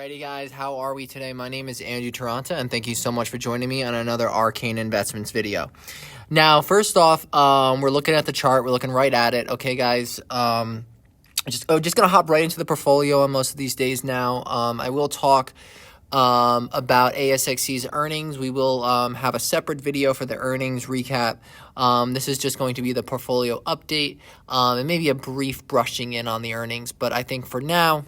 Alrighty guys, how are we today? My name is Andrew Taranta and thank you so much for joining me on another Arcane Investments video. Now, first off, we're looking at the chart. We're looking right at it. Okay, guys. Just gonna hop right into the portfolio on most of these days now. I will talk about ASXC's earnings. We will have a separate video for the earnings recap. This is just going to be the portfolio update and maybe a brief brushing in on the earnings. But I think for now,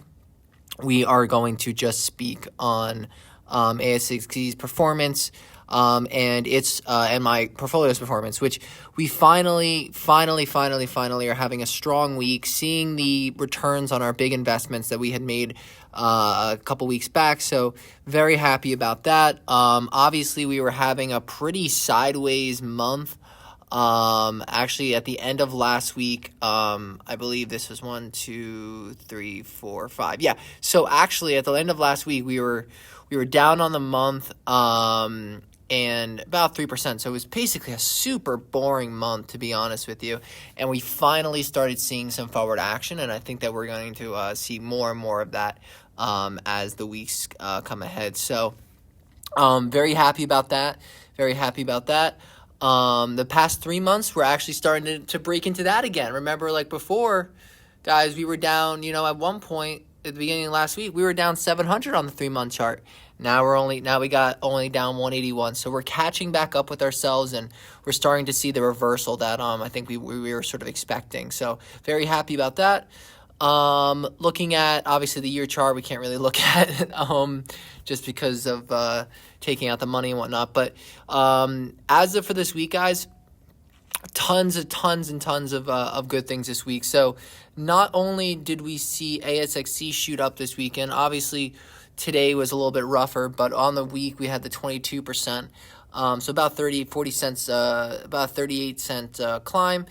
we are going to just speak on ASXC's performance and my portfolio's performance, which we finally are having a strong week, seeing the returns on our big investments that we had made a couple weeks back. So very happy about that. Obviously, we were having a pretty sideways month. Actually, at the end of last week, I believe this was 1, 2, 3, 4, 5. Yeah. So actually, at the end of last week, we were down on the month, and about 3%. So it was basically a super boring month, to be honest with you. And we finally started seeing some forward action, and I think that we're going to see more and more of that as the weeks come ahead. So very happy about that. Very happy about that. The past 3 months, we're actually starting to break into that again. Remember, like before, guys, we were down, at one point at the beginning of last week, we were down 700 on the 3-month chart. Now we got only down 181. So we're catching back up with ourselves, and we're starting to see the reversal that I think we were sort of expecting. So very happy about that. Looking at obviously the year chart, we can't really look at it just because of taking out the money and whatnot. But as of for this week, guys, tons of good things this week. So not only did we see ASXC shoot up this weekend, obviously today was a little bit rougher, but on the week we had the 22%. So about 40 cents, about 38 cent climb.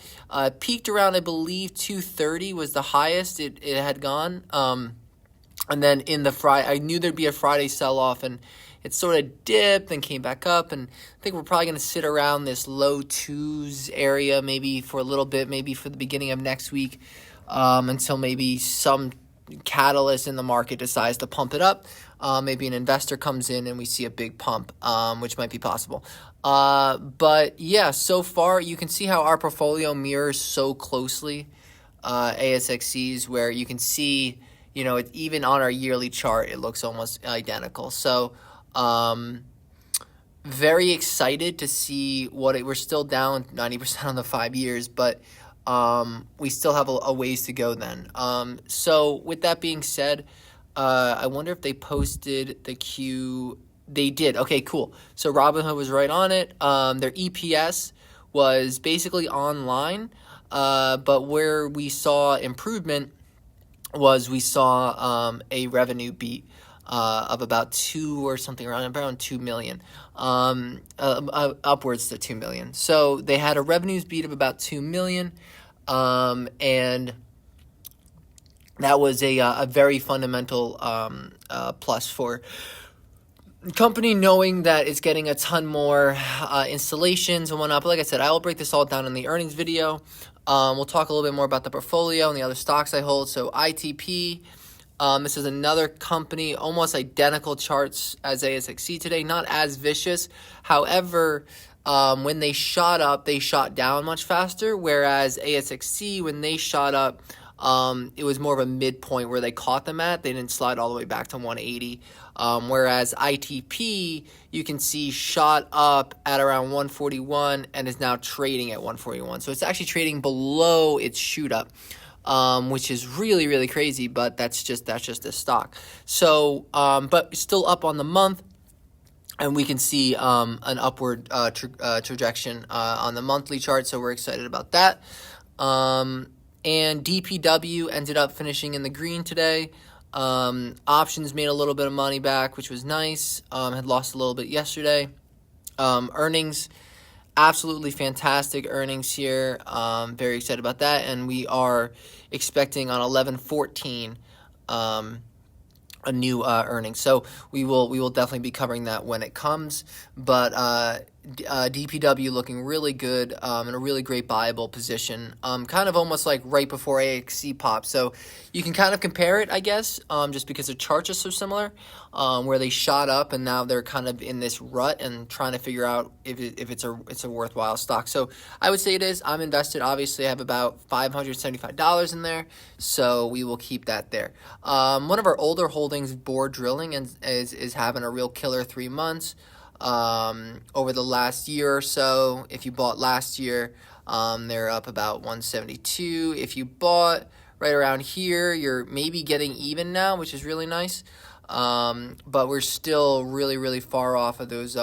Peaked around, I believe, 230 was the highest it had gone. And then in the Friday, I knew there'd be a Friday sell-off, and it sort of dipped and came back up. And I think we're probably going to sit around this low twos area maybe for a little bit, maybe for the beginning of next week, until maybe some catalyst in the market decides to pump it up. Maybe an investor comes in and we see a big pump, which might be possible. But yeah, so far you can see how our portfolio mirrors so closely ASXC's, where you can see, even on our yearly chart, it looks almost identical. So very excited to see we're still down 90% on the 5 years, but we still have a ways to go then. So with that being said, I wonder if they posted the Q. They did. Okay, cool. So Robinhood was right on it. Their EPS was basically online, but where we saw improvement was we saw a revenue beat of about 2 or something, around 2 million, upwards to 2 million. So they had a revenues beat of about 2 million, and that was a very fundamental plus for the company, knowing that it's getting a ton more installations and whatnot. But like I said, I will break this all down in the earnings video. We'll talk a little bit more about the portfolio and the other stocks I hold. So ITP, this is another company, almost identical charts as ASXC today, not as vicious. However, when they shot up, they shot down much faster, whereas ASXC, when they shot up, it was more of a midpoint where they caught them at. They didn't slide all the way back to 180. Whereas ITP, you can see shot up at around 141 and is now trading at 141. So it's actually trading below its shoot up, which is really, really crazy, but that's just a stock. So, but still up on the month. And we can see an upward trajectory on the monthly chart, so we're excited about that. And DPW ended up finishing in the green today. Options made a little bit of money back, which was nice. Had lost a little bit yesterday. Earnings, absolutely fantastic earnings here. Very excited about that. And we are expecting on 11/14 a new earnings. So we will definitely be covering that when it comes. But DPW looking really good in a really great buyable position, kind of almost like right before ASXC popped. So you can kind of compare it, I guess, just because the charts are so similar, where they shot up and now they're kind of in this rut and trying to figure out if it's a worthwhile stock. So I would say it is. I'm invested. Obviously, I have about $575 in there, so we will keep that there. One of our older holdings, Board Drilling, and is having a real killer 3 months. Over the last year or so, if you bought last year, they're up about 172. If you bought right around here, you're maybe getting even now, which is really nice. But we're still really, really far off of those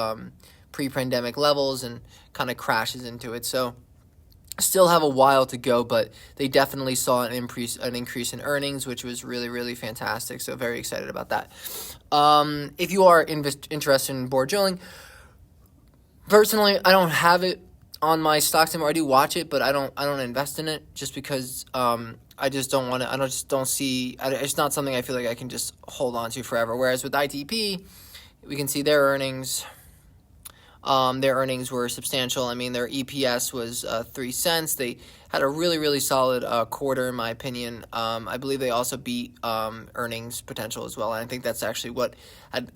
pre-pandemic levels and kind of crashes into it. So still have a while to go, but they definitely saw an increase in earnings, which was really, really fantastic. So very excited about that. If you are interested in Board Drilling, personally, I don't have it on my stocks anymore. I do watch it, but I don't invest in it just because I just don't want to. It's not something I feel like I can just hold on to forever. Whereas with ITP, we can see their earnings. Their earnings were substantial. I mean, their EPS was 3 cents. They had a really, really solid quarter, in my opinion. I believe they also beat earnings potential as well. And I think that's actually what had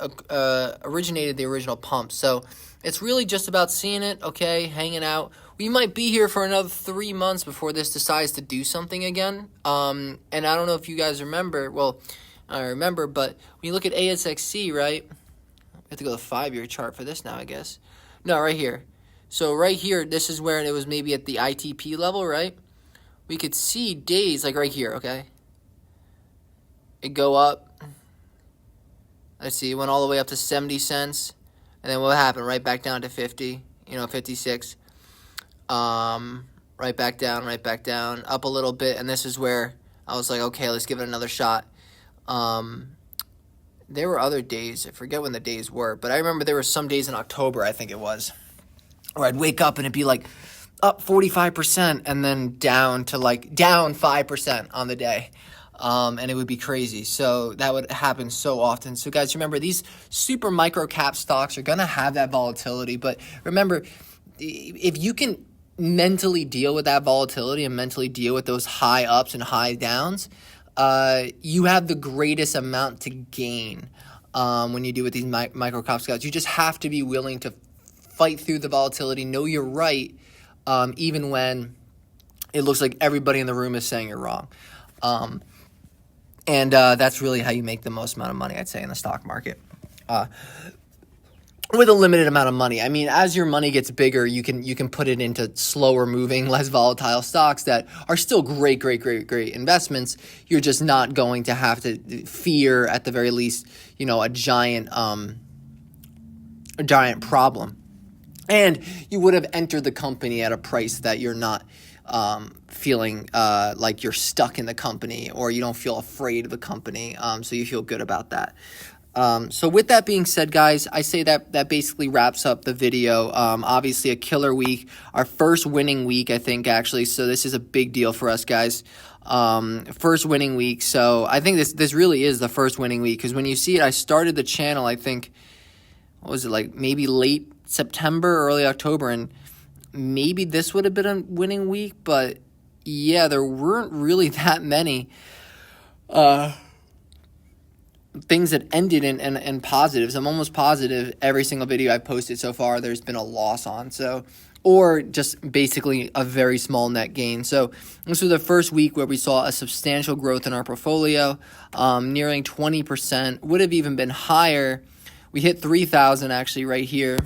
originated the original pump. So it's really just about seeing it, okay, hanging out. We might be here for another 3 months before this decides to do something again. And I don't know if you guys remember. Well, I remember, but when you look at ASXC, right? I have to go to the 5-year chart for this now, I guess. No, right here. So right here, this is where it was maybe at the ITP level, right? We could see days, like right here, okay? It go up. Let's see, it went all the way up to 70 cents. And then what happened? Right back down to 50, 56. Right back down, up a little bit. And this is where I was like, okay, let's give it another shot. There were other days, I forget when the days were, but I remember there were some days in October, I think it was, where I'd wake up and it'd be like up 45% and then down to like down 5% on the day. And it would be crazy. So that would happen so often. So guys, remember, these super micro cap stocks are going to have that volatility. But remember, if you can mentally deal with that volatility and mentally deal with those high ups and high downs, you have the greatest amount to gain when you do with these micro cap stocks. You just have to be willing to fight through the volatility, know you're right, even when it looks like everybody in the room is saying you're wrong. And that's really how you make the most amount of money, I'd say, in the stock market. With a limited amount of money. I mean, as your money gets bigger, you can put it into slower moving, less volatile stocks that are still great investments. You're just not going to have to fear, at the very least, a giant problem. And you would have entered the company at a price that you're not feeling like you're stuck in the company, or you don't feel afraid of the company. So you feel good about that. So with that being said, guys, I say that basically wraps up the video. Obviously a killer week, our first winning week, I think, actually. So this is a big deal for us, guys. First winning week. So I think this really is the first winning week, because when you see it, I started the channel, I think, what was it, like maybe late September, early October, and maybe this would have been a winning week, but yeah, there weren't really that many things that ended in positives. I'm almost positive every single video I've posted so far, there's been a loss on. So, or just basically a very small net gain. So this was the first week where we saw a substantial growth in our portfolio, nearing 20%, would have even been higher. We hit 3,000 actually right here,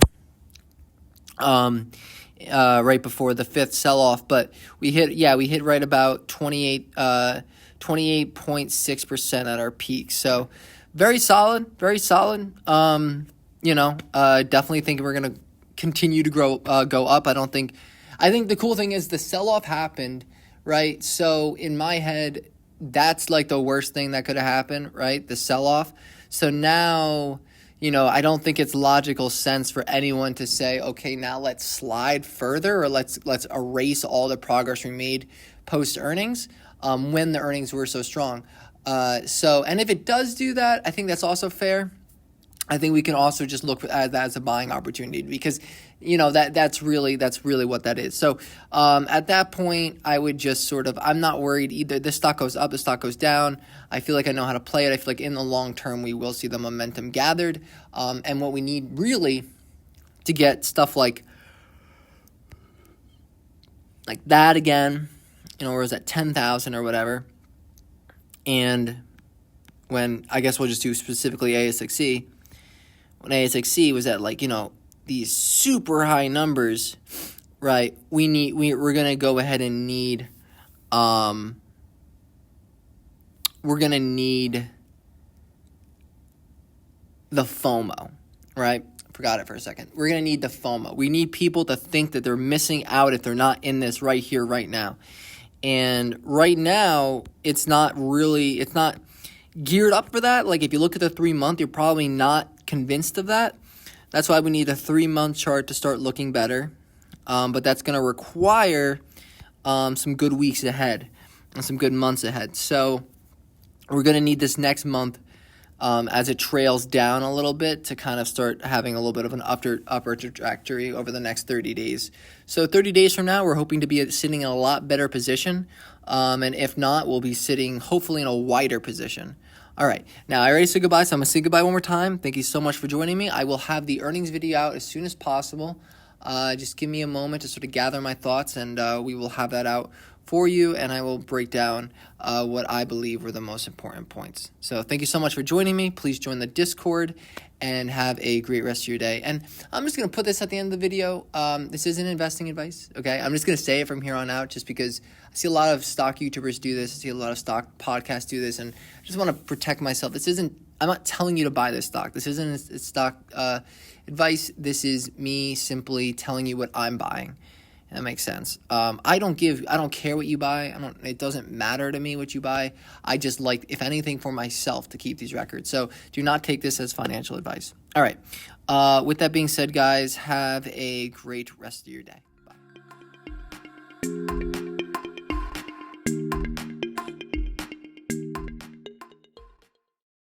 right before the fifth sell-off, but we hit right about 28.6% at our peak. So very solid. Definitely think we're going to continue to go up. I think the cool thing is the sell-off happened, right? So in my head, that's like the worst thing that could have happened, right? The sell-off. So now, I don't think it's logical sense for anyone to say, okay, now let's slide further, or let's erase all the progress we made post earnings, when the earnings were so strong. And if it does do that, I think that's also fair. I think we can also just look at that as a buying opportunity, because you know, that's really what that is. So at that point, I would just sort of, I'm not worried either. This stock goes up, the stock goes down. I feel like I know how to play it. I feel like in the long term, we will see the momentum gathered. And what we need really to get stuff like that again, you know, or is that 10,000 or whatever. And when, I guess we'll just do specifically ASXC, when ASXC was at, like, you know, these super high numbers, right? We're going to go ahead and need, we're going to need the FOMO, right? Forgot it for a second. We're going to need the FOMO. We need people to think that they're missing out if they're not in this right here, right now. And right now, it's not geared up for that. Like, if you look at the 3-month, you're probably not convinced of that. That's why we need a 3-month chart to start looking better. But that's going to require some good weeks ahead and some good months ahead. So we're going to need this next month as it trails down a little bit to kind of start having a little bit of an upper trajectory over the next 30 days. So 30 days from now, we're hoping to be sitting in a lot better position. And if not, we'll be sitting hopefully in a wider position. All right, now I already said goodbye, so I'm going to say goodbye one more time. Thank you so much for joining me. I will have the earnings video out as soon as possible. Just give me a moment to sort of gather my thoughts, and we will have that out for you, and I will break down what I believe were the most important points. So thank you so much for joining me. Please join the Discord, and have a great rest of your day. And I'm just going to put this at the end of the video. This isn't investing advice, okay? I'm just going to say it from here on out just because I see a lot of stock YouTubers do this. I see a lot of stock podcasts do this, and I just want to protect myself. I'm not telling you to buy this stock. This isn't stock advice. This is me simply telling you what I'm buying. That makes sense. I don't care what you buy. It doesn't matter to me what you buy. I just like, if anything, for myself to keep these records. So do not take this as financial advice. All right. With that being said, guys, have a great rest of your day. Bye.